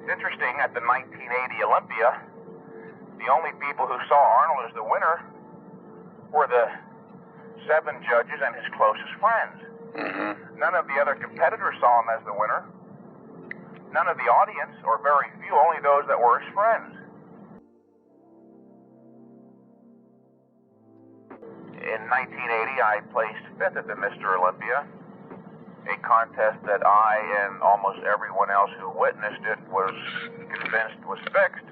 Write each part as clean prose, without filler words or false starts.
It's interesting, at the 1980 Olympia, the only people who saw Arnold as the winner were the 7 judges and his closest friends. None of the other competitors saw him as the winner. None of the audience, or very few, only those that were his friends. In 1980, I placed 5th at the Mr. Olympia, a contest that I and almost everyone else who witnessed it was convinced was fixed,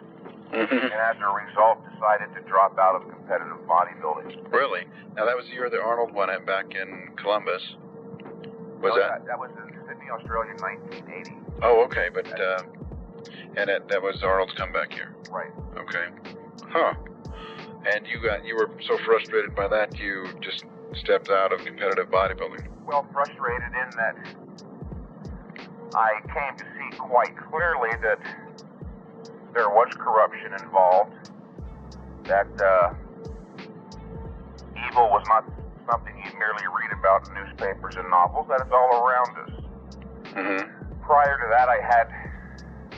and as a result decided to drop out of competitive bodybuilding. Really? Now that was the year that Arnold won it back in Columbus. Was That was in Sydney, Australia, in 1980. Oh, okay, but that was Arnold's comeback year. Right. Okay. Huh. And you were so frustrated by that you just stepped out of competitive bodybuilding. Well, frustrated in that I came to see quite clearly that there was corruption involved, that evil was not something you merely read about in newspapers and novels, that it's all around us. Prior to that, I had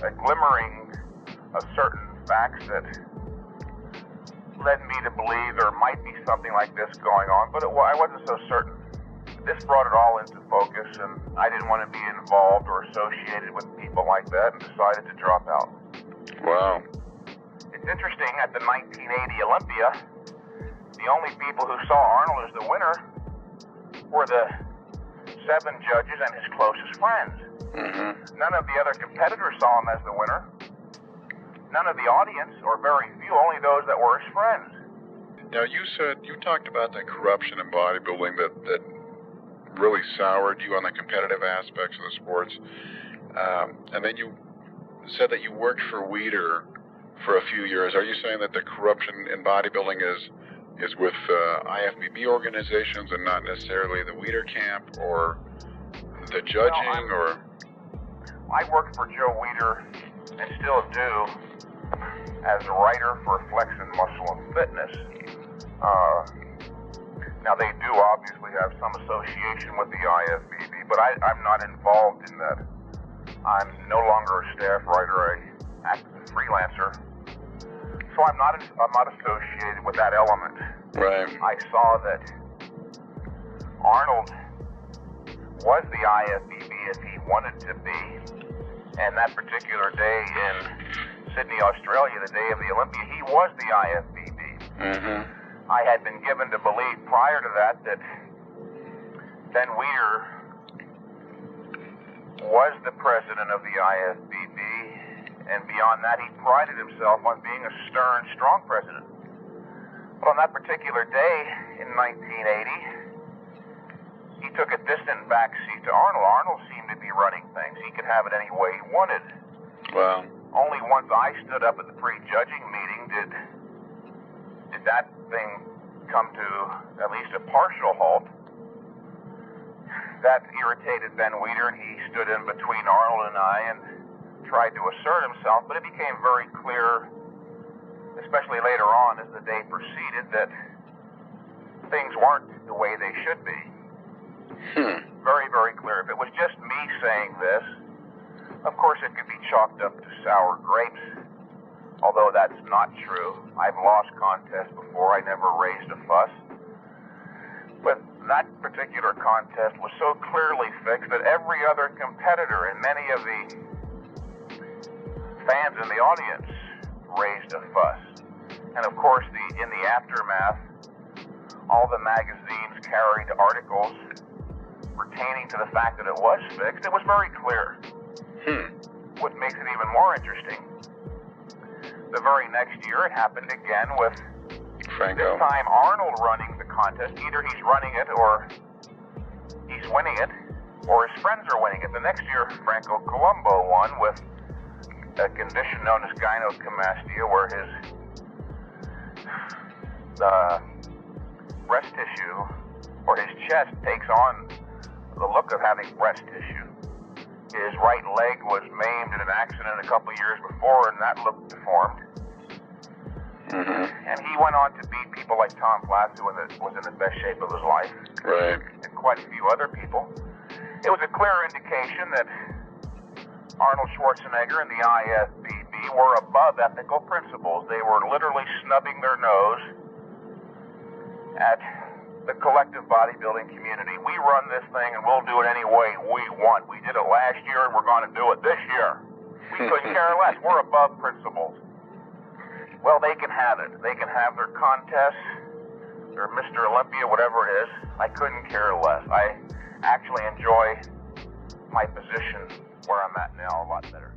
a glimmering of certain facts that led me to believe there might be something like this going on, but I wasn't so certain. This brought it all into focus, and I didn't want to be involved or associated with people like that, and decided to drop out. Wow. It's interesting, at the 1980 Olympia, the only people who saw Arnold as the winner were the 7 judges and his closest friends. None of the other competitors saw him as the winner. None of the audience, or very few, only those that were his friends. Now you talked about the corruption in bodybuilding that really soured you on the competitive aspects of the sports. And then you said that you worked for Weider for a few years. Are you saying that the corruption in bodybuilding is with IFBB organizations and not necessarily the Weider camp or the judging? I worked for Joe Weider and still do as a writer for Flex and Muscle and Fitness. Now they do obviously have some association with the IFBB, but I'm not involved in that. I'm no longer a staff writer. I act as a freelancer, so I'm not associated with that element. Right. I saw that Arnold was the IFBB if he wanted to be, and that particular day in Sydney, Australia, the day of the Olympia, he was the IFBB. I had been given to believe prior to that Ben Weider was the president of the IFBB, and beyond that, he prided himself on being a stern, strong president. But on that particular day in 1980, he took a distant backseat to Arnold. Arnold seemed to be running things. He could have it any way he wanted. Wow. Only once I stood up at the pre-judging meeting did that thing come to at least a partial halt. That irritated Ben Weider, and he stood in between Arnold and I and tried to assert himself, but it became very clear, especially later on as the day proceeded, that things weren't the way they should be. Very, very clear. If it was just me saying this, of course it could be chalked up to sour grapes, although that's not true. I've lost contests before. I never raised a fuss. But that particular contest was so clearly fixed that every other competitor and many of the fans in the audience raised a fuss. And of course, in the aftermath, all the magazines carried articles pertaining to the fact that it was fixed. It was very clear. What makes it even more interesting, the very next year it happened again with Franco. This time Arnold running the contest. Either he's running it or he's winning it, or his friends are winning it. The next year, Franco Colombo won with a condition known as gynecomastia, where his breast tissue, or his chest, takes on the look of having breast tissue. His right leg was maimed in an accident a couple years before, and that looked deformed. And he went on to beat people like Tom Platz, who was in the best shape of his life, Right. and quite a few other people. It was a clear indication that Arnold Schwarzenegger and the IFBB were above ethical principles. They were literally snubbing their nose at the collective bodybuilding community. We run this thing and we'll do it any way we want. We did it last year and we're going to do it this year. We couldn't care less. We're above principles. Well, they can have it. They can have their contests, their Mr. Olympia, whatever it is. I couldn't care less. I actually enjoy my position where I'm at now a lot better.